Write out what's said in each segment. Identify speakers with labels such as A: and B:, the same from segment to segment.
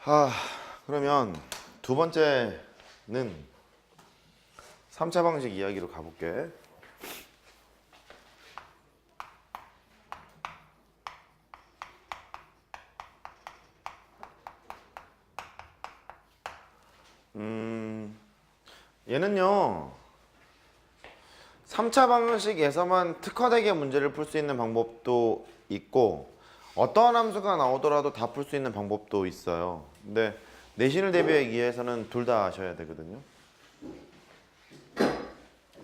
A: 아, 그러면 두 번째는 3차 방식 이야기로 가볼게. 얘는요 3차 방식에서만 특화되게 문제를 풀 수 있는 방법도 있고 어떠한 함수가 나오더라도 다 풀 수 있는 방법도 있어요. 근데 내신을 대비하기 위해서는 둘 다 하셔야 되거든요.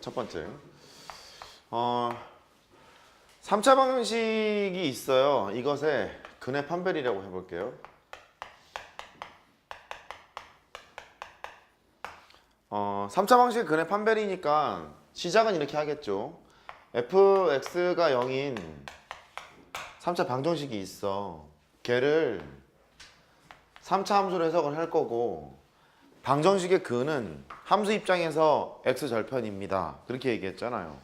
A: 첫 번째 3차 방식이 있어요. 이것의 근의 판별이라고 해볼게요. 3차 방식 근의 판별이니까 시작은 이렇게 하겠죠. fx가 0인 3차 방정식이 있어. 걔를 3차 함수로 해석을 할 거고 방정식의 근은 함수 입장에서 x절편입니다. 그렇게 얘기했잖아요.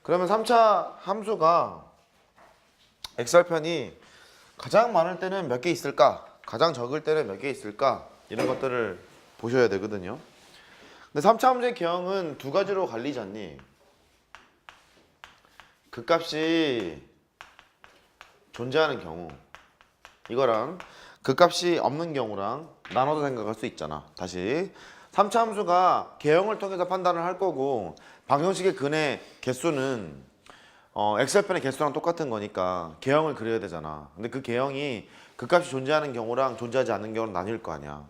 A: 그러면 3차 함수가 x절편이 가장 많을 때는 몇 개 있을까? 가장 적을 때는 몇 개 있을까? 이런 것들을 보셔야 되거든요. 근데 3차 함수의 개형은 두 가지로 갈리지 않니? 극값이 존재하는 경우 이거랑 극값이 없는 경우랑 나눠서 생각할 수 있잖아. 다시 3차 함수가 개형을 통해서 판단을 할 거고 방정식의 근의 개수는 x절편의 개수랑 똑같은 거니까 개형을 그려야 되잖아. 근데 그 개형이 극값이 존재하는 경우랑 존재하지 않는 경우는 나뉠 거 아니야.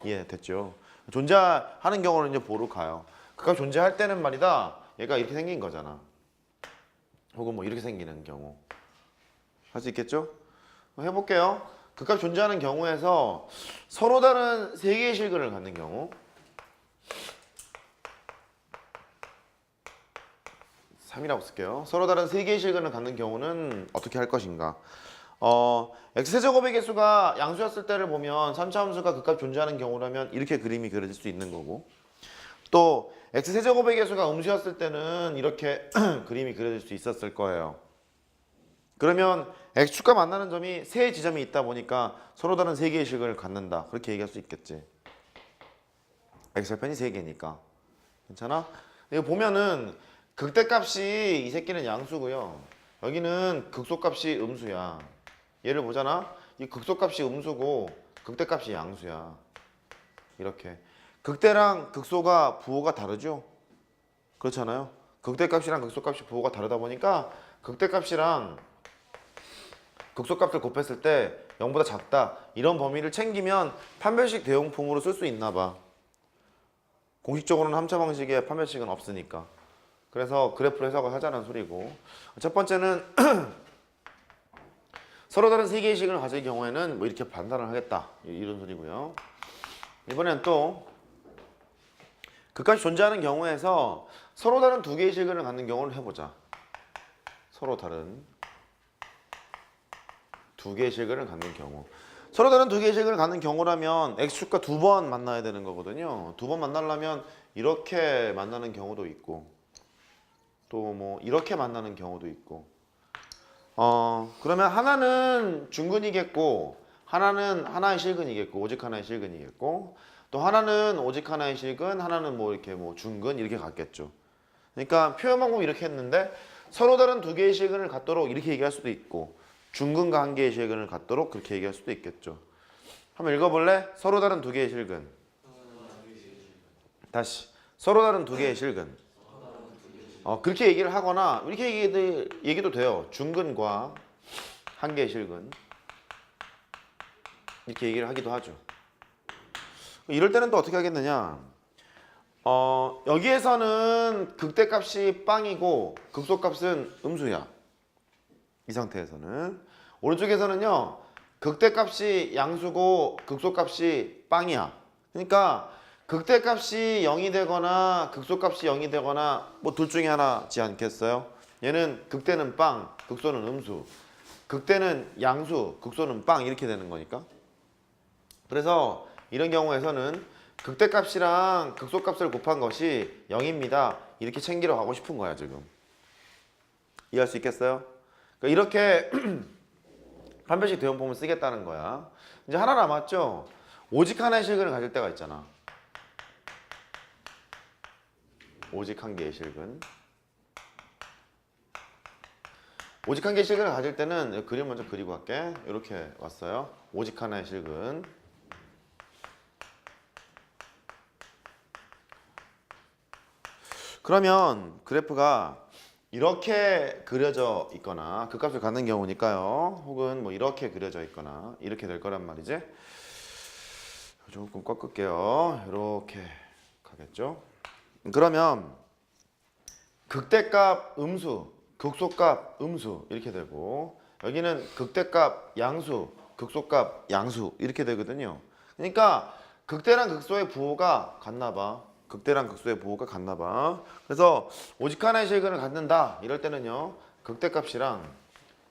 A: 이해됐죠? 존재하는 경우는 이제 보러 가요. 극값이 존재할 때는 말이다 얘가 이렇게 생긴 거잖아. 혹은 뭐 이렇게 생기는 경우 할 수 있겠죠? 해볼게요. 극값이 존재하는 경우에서 서로 다른 세 개의 실근을 갖는 경우 3이라고 쓸게요. 서로 다른 세 개의 실근을 갖는 경우는 어떻게 할 것인가? x세제곱의 개수가 양수였을 때를 보면 3차 함수가 극값 존재하는 경우라면 이렇게 그림이 그려질 수 있는 거고 또 x세제곱의 개수가 음수였을 때는 이렇게 그림이 그려질 수 있었을 거예요. 그러면 x축과 만나는 점이 세 지점이 있다 보니까 서로 다른 세 개의 실근을 갖는다. 그렇게 얘기할 수 있겠지. x절편이 세 개니까. 괜찮아? 이거 보면은 극대값이 이 새끼는 양수고요. 여기는 극소값이 음수야. 얘를 보잖아. 이 극소값이 음수고 극대값이 양수야. 이렇게. 극대랑 극소가 부호가 다르죠? 그렇잖아요. 극대값이랑 극소값이 부호가 다르다 보니까 극대값이랑 극소값을 곱했을 때 0보다 작다. 이런 범위를 챙기면 판별식 대용품으로 쓸 수 있나 봐. 공식적으로는 함차 방식에 판별식은 없으니까. 그래서 그래프로 해석을 하자는 소리고 첫 번째는 서로 다른 세 개의 식을 가질 경우에는 뭐 이렇게 판단을 하겠다. 이런 소리고요. 이번엔 또 극값이 존재하는 경우에서 서로 다른 두 개의 실근을 갖는 경우를 해보자. 서로 다른 두 개의 실근을 갖는 경우. 서로 다른 두 개의 실근을 갖는 경우라면 x축과 두 번 만나야 되는 거거든요. 두 번 만나려면 이렇게 만나는 경우도 있고 또 뭐 이렇게 만나는 경우도 있고 그러면 하나는 중근이겠고 하나는 하나의 실근이겠고 오직 하나의 실근이겠고 또 하나는 오직 하나의 실근 하나는 뭐 이렇게 뭐 중근 이렇게 갖겠죠. 그러니까 표현 방법이 이렇게 했는데 서로 다른 두 개의 실근을 갖도록 이렇게 얘기할 수도 있고 중근과 한 개의 실근을 갖도록 그렇게 얘기할 수도 있겠죠. 한번 읽어볼래? 서로 다른 두 개의 실근. 다시 서로 다른 두 개의 실근. 그렇게 얘기를 하거나 이렇게 얘기도 돼요. 중근과 한 개의 실근 이렇게 얘기를 하기도 하죠. 이럴 때는 또 어떻게 하겠느냐? 여기에서는 극대값이 빵이고 극소값은 음수야. 이 상태에서는 오른쪽에서는요 극대값이 양수고 극소값이 빵이야. 그러니까 극대값이 0이 되거나 극소값이 0이 되거나 뭐 둘 중에 하나지 않겠어요? 얘는 극대는 빵, 극소는 음수. 극대는 양수, 극소는 빵 이렇게 되는 거니까. 그래서 이런 경우에서는 극대값이랑 극소값을 곱한 것이 0입니다. 이렇게 챙기러 가고 싶은 거야 지금. 이해할 수 있겠어요? 그러니까 이렇게 한 배씩 대원품을 쓰겠다는 거야. 이제 하나 남았죠? 오직 하나의 실근을 가질 때가 있잖아. 오직 한 개의 실근. 오직 한 개의 실근을 가질 때는 그림 먼저 그리고 갈게. 이렇게 왔어요. 오직 하나의 실근. 그러면 그래프가 이렇게 그려져 있거나 극값을 갖는 경우니까요. 혹은 뭐 이렇게 그려져 있거나 이렇게 될 거란 말이지. 조금 꺾을게요. 이렇게 가겠죠. 그러면 극대값 음수, 극소값 음수 이렇게 되고 여기는 극대값 양수, 극소값 양수 이렇게 되거든요. 그러니까 극대랑 극소의 부호가 같나 봐. 극대랑 극소의 부호가 같나 봐. 그래서 오직 하나의 실근을 갖는다 이럴 때는요. 극대값이랑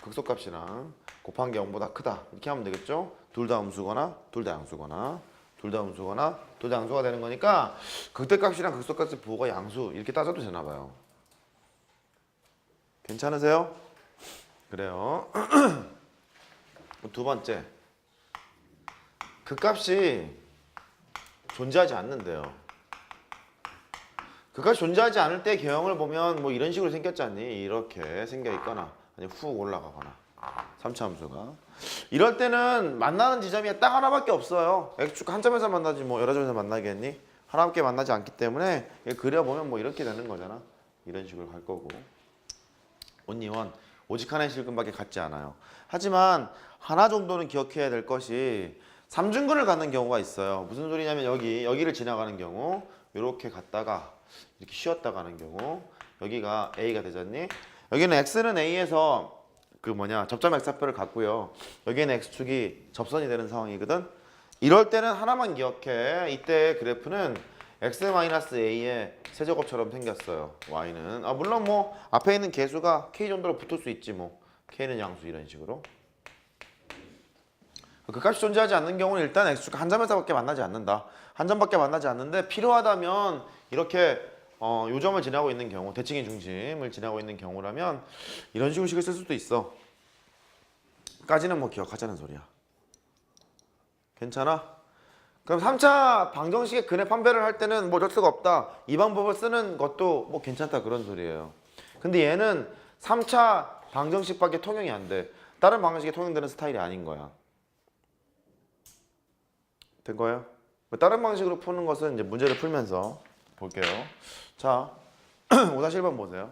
A: 극소값이랑 곱한 게 0보다 크다 이렇게 하면 되겠죠. 둘 다 음수거나 둘 다 양수거나 둘 다 음수거나 둘 다 양수가 되는 거니까 극대값이랑 극소값의 부호가 양수 이렇게 따져도 되나 봐요. 괜찮으세요? 그래요. 두 번째, 극값이 존재하지 않는데요. 극값이 존재하지 않을 때 개형을 보면 뭐 이런 식으로 생겼지 않니? 이렇게 생겨 있거나 아니면 훅 올라가거나 3차 함수가 이럴 때는 만나는 지점이 딱 하나밖에 없어요. x축 한 점에서 만나지 뭐 여러 점에서 만나겠니? 하나밖에 만나지 않기 때문에 그려보면 뭐 이렇게 되는 거잖아. 이런 식으로 갈 거고 온리원 오직 하나의 실근밖에 갖지 않아요. 하지만 하나 정도는 기억해야 될 것이 삼중근을 갖는 경우가 있어요. 무슨 소리냐면 여기를 지나가는 경우 이렇게 갔다가 이렇게 쉬었다 가는 경우 여기가 A가 되잖니? 여기는 X는 A에서 접점 X좌표를 갖고요. 여기는 X축이 접선이 되는 상황이거든. 이럴 때는 하나만 기억해. 이때 그래프는 X-A의 세제곱처럼 생겼어요. Y는 물론 뭐 앞에 있는 개수가 K 정도로 붙을 수 있지 뭐. K는 양수 이런 식으로. 그 값이 존재하지 않는 경우는 일단 X축 한 점에서밖에 만나지 않는다. 한 점밖에 만나지 않는데 필요하다면 이렇게 요 점을 지나고 있는 경우 대칭의 중심을 지나고 있는 경우라면 이런 식으로 식을 쓸 수도 있어. 까지는 뭐 기억하자는 소리야. 괜찮아? 그럼 3차 방정식의 근의 판별을 할 때는 뭐 어쩔 수가 없다. 이 방법을 쓰는 것도 뭐 괜찮다 그런 소리예요. 근데 얘는 3차 방정식밖에 통용이 안 돼. 다른 방정식에 통용되는 스타일이 아닌 거야. 된 거예요? 다른 방식으로 푸는 것은 이제 문제를 풀면서 볼게요. 자, 5-1번 보세요.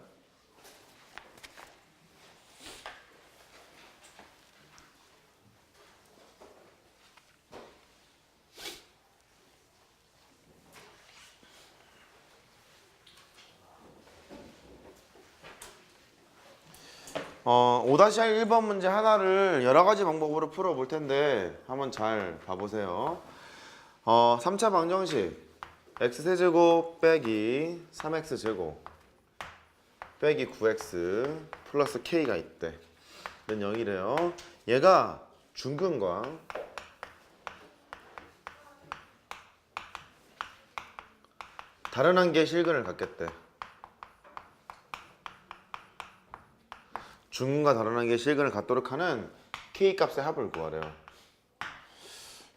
A: 어, 5-1번 문제 하나를 여러 가지 방법으로 풀어볼 텐데 한번 잘 봐보세요. 3차 방정식 x세제곱 빼기 3x제곱 빼기 9x 플러스 k가 있대. 는 0이래요. 얘가 중근과 다른 한 개의 실근을 갖겠대. 중근과 다른 한 개의 실근을 갖도록 하는 k값의 합을 구하래요.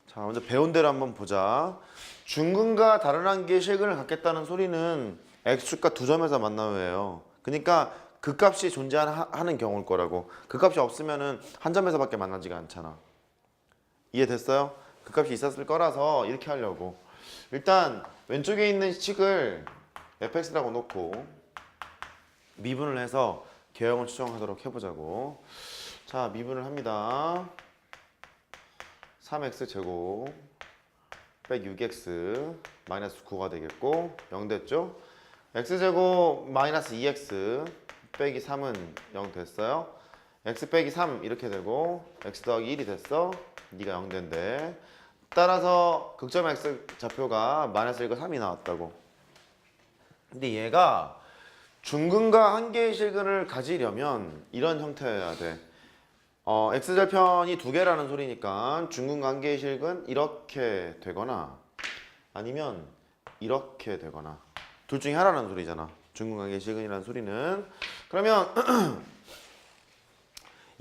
A: 자, 먼저 배운 대로 한번 보자. 중근과 다른 한 개의 실근을 갖겠다는 소리는 x축과 두 점에서 만나요예요. 그러니까 그 값이 존재하는 경우일 거라고. 그 값이 없으면은 한 점에서밖에 만나지가 않잖아. 이해됐어요? 그 값이 있었을 거라서 이렇게 하려고. 일단 왼쪽에 있는 식을 fx라고 놓고 미분을 해서 개형을 추정하도록 해보자고. 자, 미분을 합니다. 3x제곱 빼기 6x 마이너스 9가 되겠고 0 됐죠? x제곱 마이너스 2x 빼기 3은 0 됐어요. x 빼기 3 이렇게 되고 x 더하기 1이 됐어. 네가 0 된대. 따라서 극점 x 좌표가 마이너스 1과 3이 나왔다고. 근데 얘가 중근과 한 개의 실근을 가지려면 이런 형태여야 돼. x절편이 두 개라는 소리니까 중근과 한 개의 실근 이렇게 되거나 아니면 이렇게 되거나 둘 중에 하나라는 소리잖아. 중근과 한 개의 실근이라는 소리는. 그러면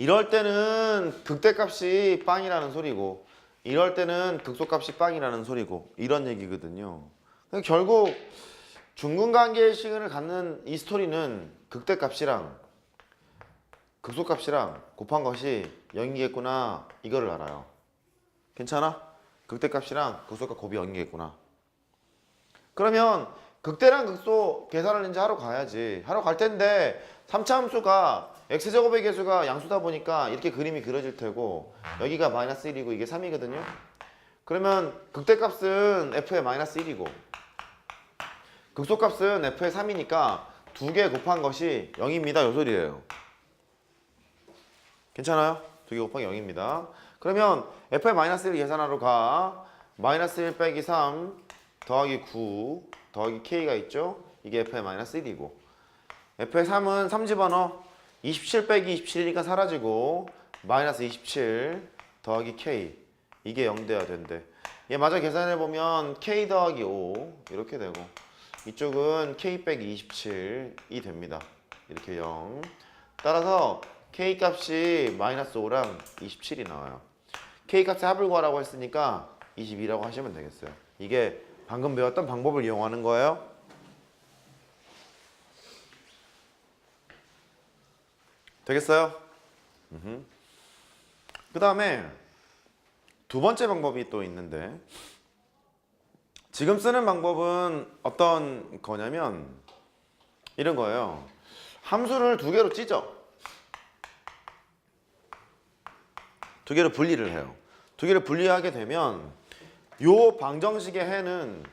A: 이럴 때는 극대값이 빵이라는 소리고 이럴 때는 극소값이 빵이라는 소리고 이런 얘기거든요. 그러니까 결국 중근관계의 시간을 갖는 이 스토리는 극대값이랑 극소값이랑 곱한 것이 0이겠구나 이거를 알아요. 괜찮아? 극대값이랑 극소값 곱이 0이겠구나. 그러면 극대랑 극소 계산을 이제 하러 가야지. 하러 갈 텐데 3차 함수가 x제곱의 개수가 양수다 보니까 이렇게 그림이 그려질 테고 여기가 마이너스 1이고 이게 3이거든요. 그러면 극대값은 f의 마이너스 1이고 극소값은 f의 3이니까 두 개 곱한 것이 0입니다. 요 소리예요. 괜찮아요? 두 개 곱하기 0입니다. 그러면 f의 마이너스 1 계산하러 가. 마이너스 1 빼기 3 더하기 9 더하기 k가 있죠? 이게 f의 마이너스 1이고 f의 3은 3 집어넣어. 27 빼기 27이니까 사라지고 마이너스 27 더하기 k 이게 0 돼야 된대. 얘 마저 계산해보면 k 더하기 5 이렇게 되고 이쪽은 k 빼기 27이 됩니다. 이렇게 0. 따라서 k 값이 마이너스 5랑 27이 나와요. k 값의 합을 구하라고 했으니까 22라고 하시면 되겠어요. 이게 방금 배웠던 방법을 이용하는 거예요. 되겠어요? 그 다음에 두 번째 방법이 또 있는데 지금 쓰는 방법은 어떤 거냐면 이런 거예요. 함수를 두 개로 찢어. 두 개로 분리를 해요. 두 개를 분리하게 되면 요 방정식의 해는